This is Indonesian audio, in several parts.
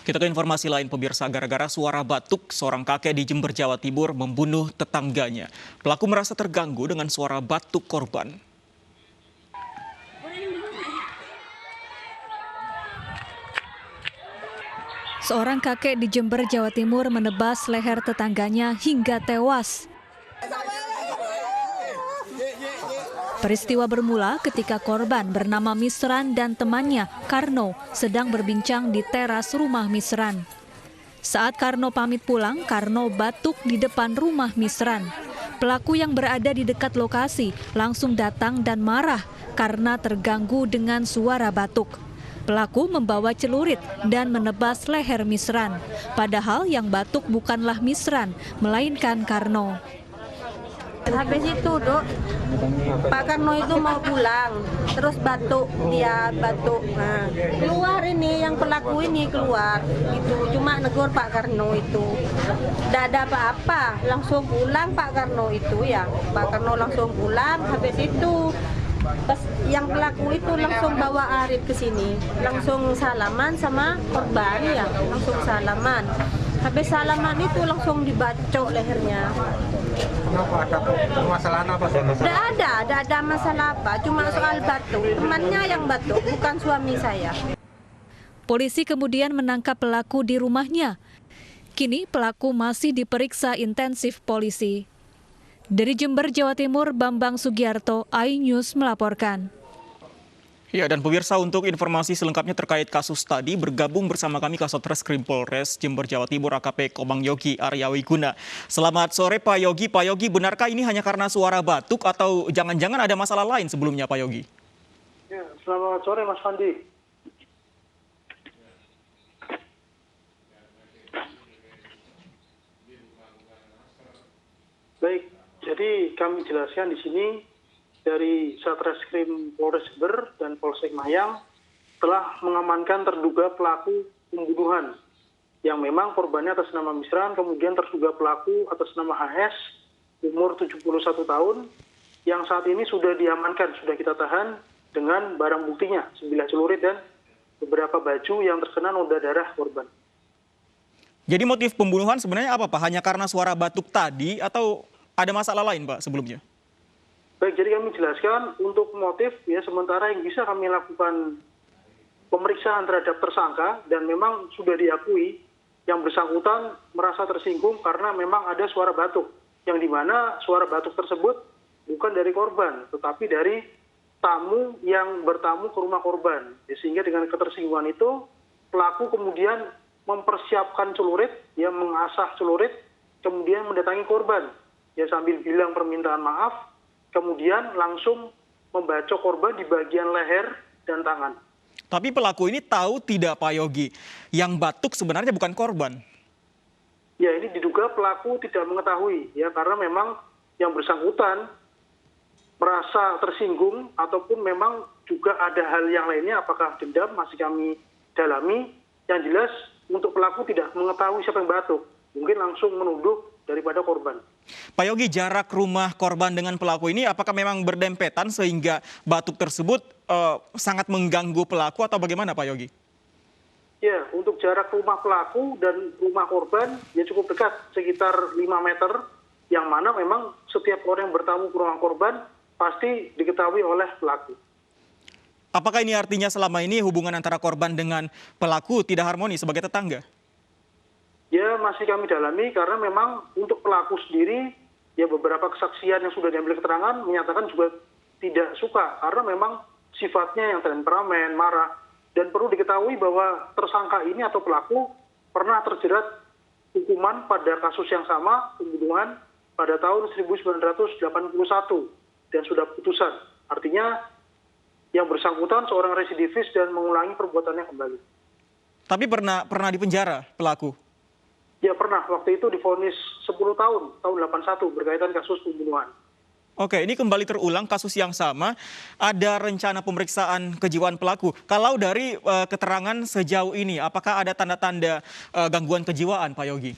Kita ke informasi lain pemirsa, gara-gara suara batuk, seorang kakek di Jember, Jawa Timur membunuh tetangganya. Pelaku merasa terganggu dengan suara batuk korban. Seorang kakek di Jember, Jawa Timur menebas leher tetangganya hingga tewas. Peristiwa bermula ketika korban bernama Misran dan temannya, Karno, sedang berbincang di teras rumah Misran. Saat Karno pamit pulang, Karno batuk di depan rumah Misran. Pelaku yang berada di dekat lokasi langsung datang dan marah karena terganggu dengan suara batuk. Pelaku membawa celurit dan menebas leher Misran. Padahal yang batuk bukanlah Misran, melainkan Karno. Habis itu, Dok, Pak Karno itu mau pulang, terus batuk, dia batuk. Nah, keluar ini, yang pelaku ini keluar, gitu. Cuma negur Pak Karno itu. Tidak ada apa-apa, langsung pulang Pak Karno itu ya. Pak Karno langsung pulang, habis itu pas yang pelaku itu langsung bawa Arif ke sini, langsung salaman sama korban ya, langsung salaman. Habis salaman itu langsung dibacok lehernya. Kenapa, ada permasalahan apa? Tidak ada masalah apa, cuma soal batuk. Temannya yang batuk, bukan suami saya. Polisi kemudian menangkap pelaku di rumahnya. Kini pelaku masih diperiksa intensif polisi. Dari Jember, Jawa Timur, Bambang Sugiarto, iNews melaporkan. Ya, dan pemirsa, untuk informasi selengkapnya terkait kasus tadi, bergabung bersama kami Kasat Reskrim Polres Jember, Jawa Timur, AKP Komang Yogi Aryawiguna. Selamat sore Pak Yogi. Pak Yogi, benarkah ini hanya karena suara batuk atau jangan-jangan ada masalah lain sebelumnya Pak Yogi? Ya, selamat sore Mas Fandi. Baik, jadi kami jelaskan di sini dari Satreskrim Polres Jember dan Polsek Mayang telah mengamankan terduga pelaku pembunuhan yang memang korbannya atas nama Misran, kemudian terduga pelaku atas nama HS umur 71 tahun yang saat ini sudah diamankan, sudah kita tahan dengan barang buktinya, 9 celurit dan beberapa baju yang terkena noda darah korban. Jadi motif pembunuhan sebenarnya apa Pak? Hanya karena suara batuk tadi atau ada masalah lain Pak sebelumnya? Baik, jadi kami jelaskan untuk motif ya sementara yang bisa kami lakukan pemeriksaan terhadap tersangka dan memang sudah diakui yang bersangkutan merasa tersinggung karena memang ada suara batuk yang dimana suara batuk tersebut bukan dari korban tetapi dari tamu yang bertamu ke rumah korban. Sehingga dengan ketersinggungan itu pelaku kemudian mempersiapkan celurit, ya mengasah celurit, kemudian mendatangi korban ya sambil bilang permintaan maaf. Kemudian langsung membacok korban di bagian leher dan tangan. Tapi pelaku ini tahu tidak Pak Yogi, yang batuk sebenarnya bukan korban? Ya, ini diduga pelaku tidak mengetahui ya karena memang yang bersangkutan merasa tersinggung ataupun memang juga ada hal yang lainnya, apakah dendam masih kami dalami. Yang jelas untuk pelaku tidak mengetahui siapa yang batuk, mungkin langsung menuduh daripada korban. Pak Yogi, jarak rumah korban dengan pelaku ini apakah memang berdempetan sehingga batuk tersebut sangat mengganggu pelaku atau bagaimana Pak Yogi? Ya, untuk jarak rumah pelaku dan rumah korban ya cukup dekat, sekitar 5 meter, yang mana memang setiap orang yang bertamu ke rumah korban pasti diketahui oleh pelaku. Apakah ini artinya selama ini hubungan antara korban dengan pelaku tidak harmonis sebagai tetangga? Ya, masih kami dalami karena memang untuk pelaku sendiri, ya beberapa kesaksian yang sudah diambil keterangan menyatakan juga tidak suka karena memang sifatnya yang temperamen, marah. Dan perlu diketahui bahwa tersangka ini atau pelaku pernah terjerat hukuman pada kasus yang sama, pembunuhan pada tahun 1981 dan sudah putusan. Artinya yang bersangkutan seorang residivis dan mengulangi perbuatannya kembali. Tapi pernah dipenjara pelaku? Ya pernah, waktu itu divonis 10 tahun 81 berkaitan kasus pembunuhan. Oke, ini kembali terulang kasus yang sama, ada rencana pemeriksaan kejiwaan pelaku. Kalau dari keterangan sejauh ini, apakah ada tanda-tanda gangguan kejiwaan Pak Yogi?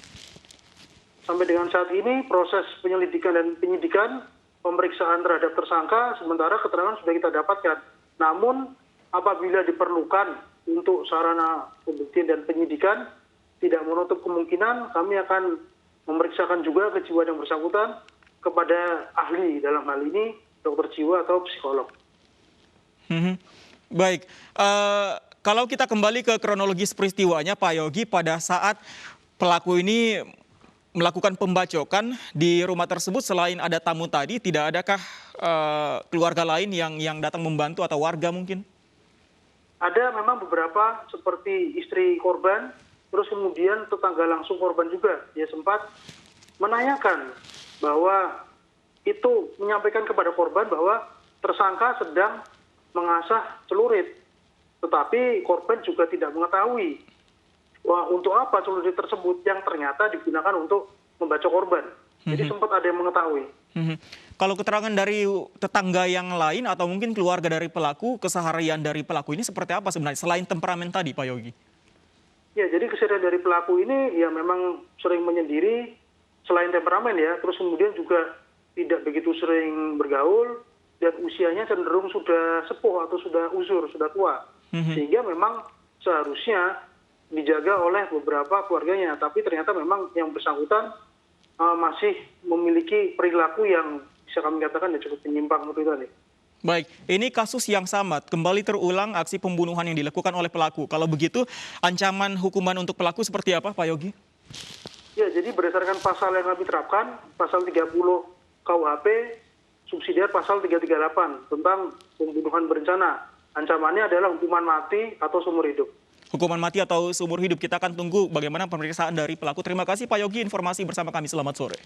Sampai dengan saat ini proses penyelidikan dan penyidikan, pemeriksaan terhadap tersangka, sementara keterangan sudah kita dapatkan. Namun apabila diperlukan untuk sarana pembuktian dan penyidikan, tidak menutup kemungkinan kami akan memeriksakan juga kejiwaan yang bersangkutan kepada ahli dalam hal ini dokter jiwa atau psikolog. Baik, kalau kita kembali ke kronologis peristiwanya Pak Yogi, pada saat pelaku ini melakukan pembacokan di rumah tersebut, selain ada tamu tadi, tidak adakah keluarga lain yang datang membantu atau warga mungkin? Ada memang beberapa seperti istri korban, terus kemudian tetangga langsung korban juga. Dia sempat menanyakan bahwa itu menyampaikan kepada korban bahwa tersangka sedang mengasah celurit. Tetapi korban juga tidak mengetahui untuk apa celurit tersebut yang ternyata digunakan untuk membacok korban. Jadi sempat ada yang mengetahui. Kalau keterangan dari tetangga yang lain atau mungkin keluarga dari pelaku, keseharian dari pelaku ini seperti apa sebenarnya selain temperamen tadi Pak Yogi? Ya, jadi keseharian dari pelaku ini ya memang sering menyendiri selain temperamen ya, terus kemudian juga tidak begitu sering bergaul dan usianya cenderung sudah sepuh atau sudah uzur, sudah tua. Sehingga memang seharusnya dijaga oleh beberapa keluarganya, tapi ternyata memang yang bersangkutan masih memiliki perilaku yang bisa kami katakan ya cukup menyimpang seperti itu. Baik, ini kasus yang sama, kembali terulang aksi pembunuhan yang dilakukan oleh pelaku. Kalau begitu, ancaman hukuman untuk pelaku seperti apa Pak Yogi? Ya, jadi berdasarkan pasal yang kami terapkan, pasal 30 KUHP, subsidiar pasal 338 tentang pembunuhan berencana. Ancamannya adalah hukuman mati atau seumur hidup. Hukuman mati atau seumur hidup. Kita akan tunggu bagaimana pemeriksaan dari pelaku. Terima kasih Pak Yogi, informasi bersama kami. Selamat sore.